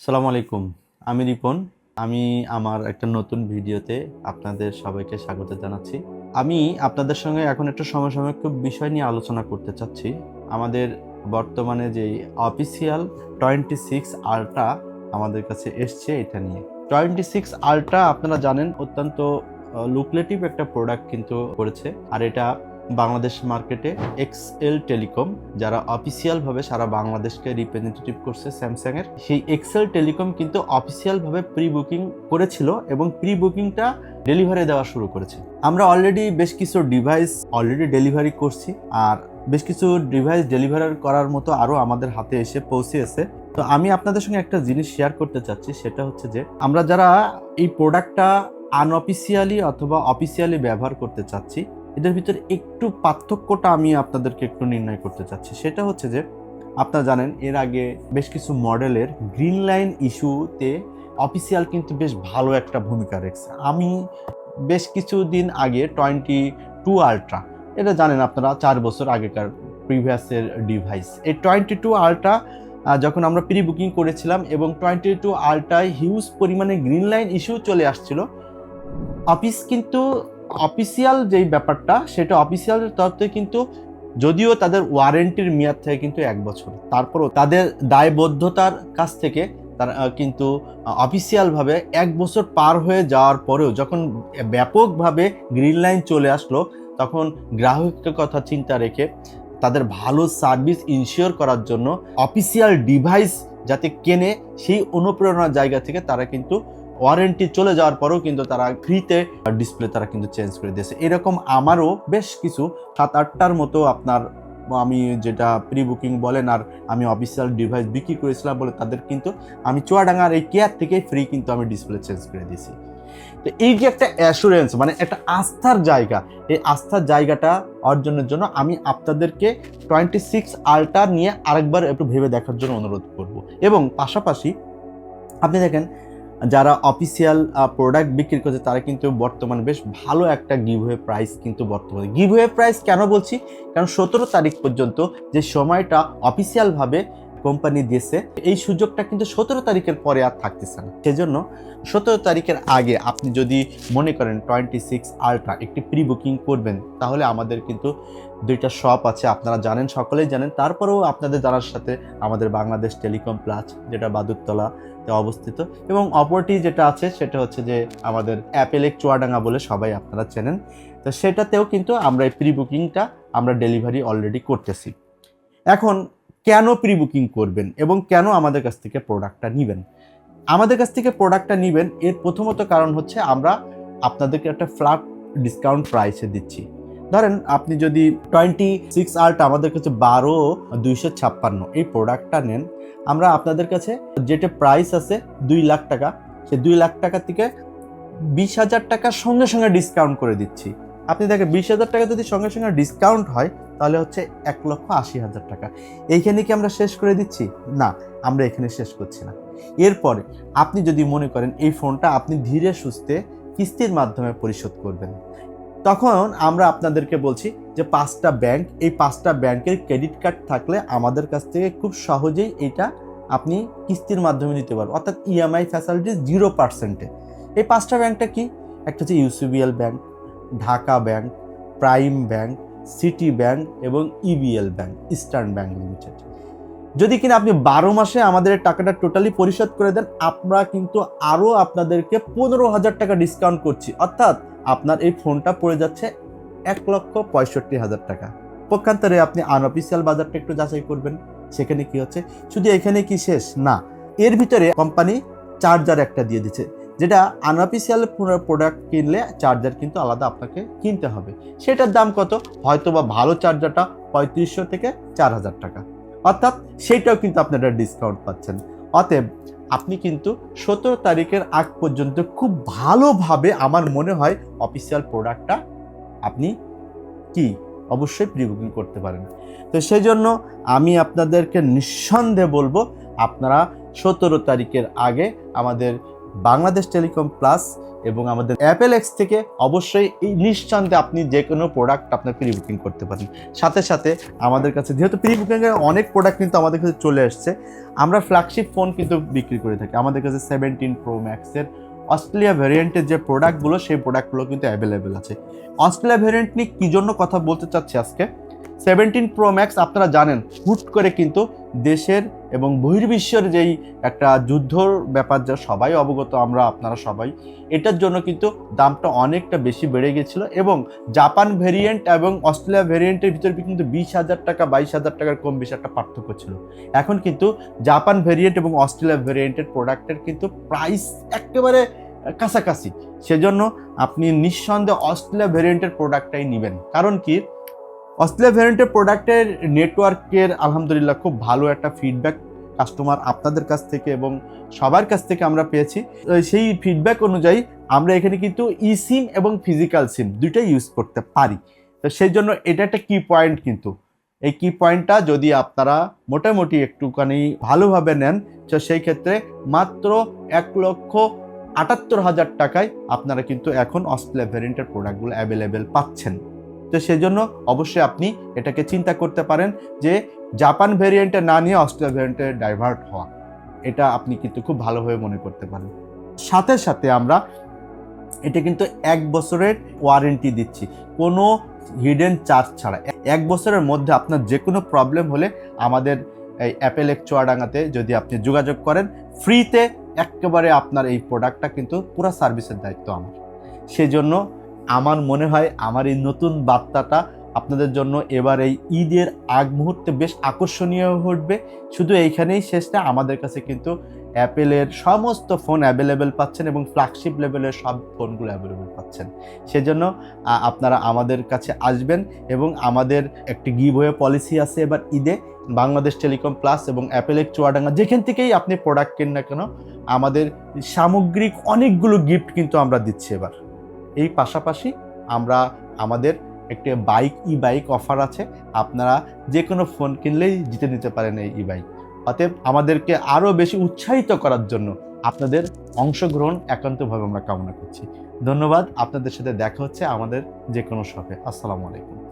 সালামু আলাইকুম। আমি রিপন। আমি আমার একটা নতুন ভিডিওতে আপনাদের সবাইকে স্বাগত জানাচ্ছি। আমি আপনাদের সঙ্গে এখন একটা সমসাময়িক বিষয় নিয়ে আলোচনা করতে চাচ্ছি। আমাদের বর্তমানে যেই অফিসিয়াল 26 আল্ট্রা আমাদের কাছে এসছে এটা নিয়ে। 26 আল্ট্রা আপনারা জানেন অত্যন্ত লুক্রেটিভ একটা প্রোডাক্ট কিন্তু করেছে। আর এটা বাংলাদেশ মার্কেটে এক্সএল টেলিকম যারা অফিসিয়ালভাবে সারা বাংলাদেশকে রিপ্রেজেন্টেটিভ করছে স্যামসাংয়ের, সেই এক্সএল টেলিকম কিন্তু অফিসিয়ালভাবে প্রি বুকিং করেছিল এবং প্রি বুকিংটা ডেলিভারি দেওয়া শুরু করেছে। আমরা অলরেডি বেশ কিছু ডিভাইস ডেলিভারি করছি, আর বেশ কিছু ডিভাইস ডেলিভারি করার মতো আরও আমাদের হাতে এসে পৌঁছেছে। তো আমি আপনাদের সঙ্গে একটা জিনিস শেয়ার করতে চাচ্ছি, সেটা হচ্ছে যে আমরা যারা এই প্রোডাক্টটা আনঅফিসিয়ালি অথবা অফিসিয়ালি ব্যবহার করতে চাচ্ছি, এদের ভিতরে একটু পার্থক্যটা আমি আপনাদেরকে একটু নির্ণয় করতে চাচ্ছি। সেটা হচ্ছে যে আপনারা জানেন এর আগে বেশ কিছু মডেলের গ্রিন লাইন ইস্যুতে অফিসিয়াল কিন্তু বেশ ভালো একটা ভূমিকা রেখেছে। আমি বেশ কিছুদিন আগে 22 আল্ট্রা, এটা জানেন আপনারা 4 বছর আগেকার প্রিভিয়াসের ডিভাইস, এই 22 আল্ট্রা যখন আমরা প্রি বুকিং করেছিলাম এবং 22 আল্ট্রায় হিউজ পরিমাণে গ্রিন লাইন ইস্যু চলে আসছিল। অফিসিয়াল যেই ব্যাপারটা, সেটা অফিসিয়ালের তরফ থেকে কিন্তু যদিও তাদের ওয়ারেন্টির মেয়াদ থেকে কিন্তু 1 বছর, তারপরও তাদের দায়বদ্ধতার কাছ থেকে তারা কিন্তু অফিসিয়ালভাবে 1 বছর পার হয়ে যাওয়ার পরেও যখন ব্যাপকভাবে গ্রিন লাইন চলে আসলো, তখন গ্রাহকের কথা চিন্তা রেখে তাদের ভালো সার্ভিস ইনশিওর করার জন্য অফিসিয়াল ডিভাইস যাতে কেনে সেই অনুপ্রেরণার জায়গা থেকে তারা কিন্তু ওয়ারেন্টি চলে যাওয়ার পরেও কিন্তু তারা ফ্রিতে ডিসপ্লে তারা কিন্তু চেঞ্জ করে দিয়েছে। এরকম আমারও বেশ কিছু 7-8টার মতো আপনার, আমি যেটা প্রি বুকিং বলেন আর আমি অফিসিয়াল ডিভাইস বিক্রি করেছিলাম বলে তাদের কিন্তু আমি চুয়াডাঙ্গার এই কেয়ার থেকে ফ্রি কিন্তু আমি ডিসপ্লে চেঞ্জ করে দিয়েছি। তো এই যে একটা অ্যাসুরেন্স, মানে একটা আস্থার জায়গা, এই আস্থার জায়গাটা অর্জনের জন্য আমি আপনাদেরকে 26 আল্ট্রা নিয়ে আরেকবার একটু ভেবে দেখার জন্য অনুরোধ করব। এবং পাশাপাশি আপনি দেখেন যারা অফিসিয়াল প্রোডাক্ট বিক্রি করছে তারা কিন্তু বর্তমানে বেশ ভালো একটা গিভওয়ে প্রাইস কিন্তু বর্তমানে। গিভওয়ে প্রাইস কেন বলছি, কারণ 17 তারিখ পর্যন্ত যে সময়টা অফিসিয়ালভাবে কোম্পানি দিয়েছে, এই সুযোগটা কিন্তু 17 তারিখের পরে আর থাকতেছে না। সেজন্য 17 তারিখের আগে আপনি যদি মনে করেন 26 আল্ট্রা একটি প্রি বুকিং করবেন, তাহলে আমাদের কিন্তু 2টা শপ আছে, আপনারা জানেন, সকলেই জানেন। তারপরেও আপনাদের জানার সাথে আমাদের বাংলাদেশ টেলিকম প্লাস, যেটা বাদুরতলাতে অবস্থিত, এবং অপরটি যেটা আছে সেটা হচ্ছে যে আমাদের অ্যাপেলেক চুয়াডাঙ্গা বলে সবাই আপনারা চেনেন। তো সেটাতেও কিন্তু আমরা এই প্রি বুকিংটা আমরা ডেলিভারি অলরেডি করতেছি। এখন কেন প্রি বুকিং করবেন এবং কেন আমাদের কাছ থেকে প্রোডাক্টটা নেবেন? আমাদের কাছ থেকে প্রোডাক্টটা নেবেন এর প্রথমত কারণ হচ্ছে আমরা আপনাদেরকে একটা ফ্ল্যাট ডিসকাউন্ট প্রাইসে দিচ্ছি। ধরেন আপনি যদি 26 আল্ট্রা আমাদের কাছে 12,256 এই প্রোডাক্টটা নেন, আমরা আপনাদের কাছে যেটা প্রাইস আছে 2 লাখ টাকা, সেই 2 লাখ টাকা থেকে 20,000 টাকা সঙ্গে সঙ্গে ডিসকাউন্ট করে দিচ্ছি। আপনি দেখেন 20,000 টাকা যদি সঙ্গে সঙ্গে ডিসকাউন্ট হয় তাহলে হচ্ছে 1,80,000 টাকা। এইখানে কি আমরা শেষ করে দিচ্ছি? না, আমরা এখানে শেষ করছি না। এরপরে আপনি যদি মনে করেন এই ফোনটা আপনি ধীরে সুস্থে কিস্তির মাধ্যমে পরিশোধ করবেন, তখন আমরা আপনাদেরকে বলছি যে 5টা ব্যাংক, এই 5টা ব্যাংকের ক্রেডিট কার্ড থাকলে আমাদের কাছ থেকে খুব সহজেই এটা আপনি কিস্তির মাধ্যমে নিতে পারবেন, অর্থাৎ ইএমআই ফ্যাসিলিটি 0%-এ। এই 5টা ব্যাংকটা কি? একটা হচ্ছে UCBL bank, Dhaka bank, prime bank, city bank এবং EBL bank, Eastern bank limited. যদি কিনা আপনি 12 মাসে আমাদের টাকাটা টোটালি পরিশোধ করে দেন, আমরা কিন্তু আরও আপনাদেরকে 15,000 টাকা ডিসকাউন্ট করছি, অর্থাৎ আপনার এই ফোনটা পড়ে যাচ্ছে 1,65,000 টাকা। পক্ষান্তরে আপনি আনঅফিসিয়াল বাজারটা একটু যাচাই করবেন, সেখানে কি হচ্ছে। শুধু এখানে কি শেষ না, এর ভিতরে কোম্পানি চার্জার একটা দিয়ে দিচ্ছে, যেটা আনঅফিসিয়াল প্রোডাক্ট কিনলে চার্জার কিন্তু আলাদা আপনাকে কিনতে হবে। সেটার দাম কত? হয়তো বা ভালো চার্জারটা 3,500 থেকে 4,000 টাকা, অর্থাৎ সেইটাও কিন্তু আপনারা ডিসকাউন্ট পাচ্ছেন। অতএব আপনি কিন্তু 17 তারিখের আগ পর্যন্ত খুব ভালোভাবে আমার মনে হয় অফিসিয়াল প্রোডাক্টটা আপনি অবশ্যই প্রি বুকিং করতে পারেন। তো সেই জন্য আমি আপনাদেরকে নিঃসন্দেহে বলবো আপনারা 17 তারিখের আগে আমাদের বাংলাদেশ টেলিকম প্লাস এবং আমাদের অ্যাপেল এক্স থেকে অবশ্যই এই নিঃসন্দেহে আপনি যে কোনো প্রোডাক্ট আপনার প্রি বুকিং করতে পারেন। সাথে সাথে আমাদের কাছে যেহেতু প্রি বুকিংয়ের অনেক প্রোডাক্ট কিন্তু আমাদের কাছে চলে আসছে, আমরা ফ্ল্যাগশিপ ফোন কিন্তু বিক্রি করে থাকি। আমাদের কাছে 17 প্রো ম্যাক্সের অস্ট্রেলিয়া ভ্যারিয়েন্টের যে প্রোডাক্টগুলো, সেই প্রোডাক্টগুলো কিন্তু অ্যাভেলেবেল আছে। অস্ট্রেলিয়া ভ্যারিয়েন্ট নিয়ে কী জন্য কথা বলতে চাচ্ছি আজকে, 17 প্রো ম্যাক্স আপনারা জানেন হুট করে কিন্তু দেশের এবং বহির্বিশ্বের যেই একটা যুদ্ধর ব্যাপার, যা সবাই অবগত, আমরা আপনারা সবাই, এটার জন্য কিন্তু দামটা অনেকটা বেশি বেড়ে গেছিলো এবং জাপান ভেরিয়েন্ট এবং অস্ট্রেলিয়া ভেরিয়েন্টের ভিতরে কিন্তু 20,000 টাকা 22,000 টাকার কম বেশি একটা পার্থক্য ছিল। এখন কিন্তু জাপান ভেরিয়েন্ট এবং অস্ট্রেলিয়া ভেরিয়েন্টের প্রোডাক্টের কিন্তু প্রাইস একেবারে কাছাকাছি। সেজন্য আপনি নিঃসন্দেহে অস্ট্রেলিয়া ভেরিয়েন্টের প্রোডাক্টটাই নেবেন। কারণ কি, অস্ট্রেলিয়া ভ্যারিয়েন্টের প্রোডাক্টের নেটওয়ার্কের আলহামদুলিল্লাহ খুব ভালো একটা ফিডব্যাক কাস্টমার আপনাদের কাছ থেকে এবং সবার কাছ থেকে আমরা পেয়েছি। সেই ফিডব্যাক অনুযায়ী আমরা এখানে কিন্তু ই সিম এবং ফিজিক্যাল সিম দুইটাই ইউজ করতে পারি। তো সেই জন্য এটা একটা কি পয়েন্ট, কিন্তু এই কি পয়েন্টটা যদি আপনারা মোটামুটি একটুখানি ভালোভাবে নেন, তো সেই ক্ষেত্রে মাত্র 1,78,000 টাকায় আপনারা কিন্তু এখন অস্ট্রেলিয়া ভ্যারিয়েন্টের প্রোডাক্টগুলো অ্যাভেলেবেল পাচ্ছেন। তো সেই জন্য অবশ্যই আপনি এটাকে চিন্তা করতে পারেন যে জাপান ভেরিয়েন্টে না নিয়ে অস্ট্রেলিয়া ভেরিয়েন্টে ডাইভার্ট হওয়া, এটা আপনি কিন্তু খুব ভালোভাবে মনে করতে পারেন। সাথে সাথে আমরা এটা কিন্তু 1 বছরের ওয়ারেন্টি দিচ্ছি, কোনো হিডেন চার্জ ছাড়া। 1 বছরের মধ্যে আপনার যে কোনো প্রবলেম হলে আমাদের এই অ্যাপেল এক্স চুয়াডাঙ্গাতে যদি আপনি যোগাযোগ করেন, ফ্রিতে একেবারে আপনার এই প্রোডাক্টটা কিন্তু পুরো সার্ভিসের দায়িত্ব আমার। সেজন্য আমার মনে হয় আমার এই নতুন বার্তাটা আপনাদের জন্য এবার এই ঈদের আগ মুহূর্তে বেশ আকর্ষণীয় ঘটবে। শুধু এইখানেই শেষ না, আমাদের কাছে কিন্তু অ্যাপেলের সমস্ত ফোন অ্যাভেলেবেল পাচ্ছেন এবং ফ্ল্যাগশিপ লেভেলের সব ফোনগুলো অ্যাভেলেবেল পাচ্ছেন। সেজন্য আপনারা আমাদের কাছে আসবেন এবং আমাদের একটি গিভওয়ে পলিসি আছে এবার ঈদে। বাংলাদেশ টেলিকম প্লাস এবং অ্যাপেল এক্স চুয়াডাঙ্গা যেখান থেকেই আপনি প্রোডাক্ট কেন না কেন, আমাদের সামগ্রিক অনেকগুলো গিফট কিন্তু আমরা দিচ্ছি এবার। এই পাশাপাশি আমরা আমাদের একটি ই বাইক অফার আছে, আপনারা যে কোনো ফোন কিনলেই জিতে নিতে পারেন এই ই বাইক। অতএব আমাদেরকে আরও বেশি উৎসাহিত করার জন্য আপনাদের অংশগ্রহণ একান্তভাবে আমরা কামনা করছি। ধন্যবাদ। আপনাদের সাথে দেখা হচ্ছে আমাদের যে কোনো শপে। আসসালামু আলাইকুম।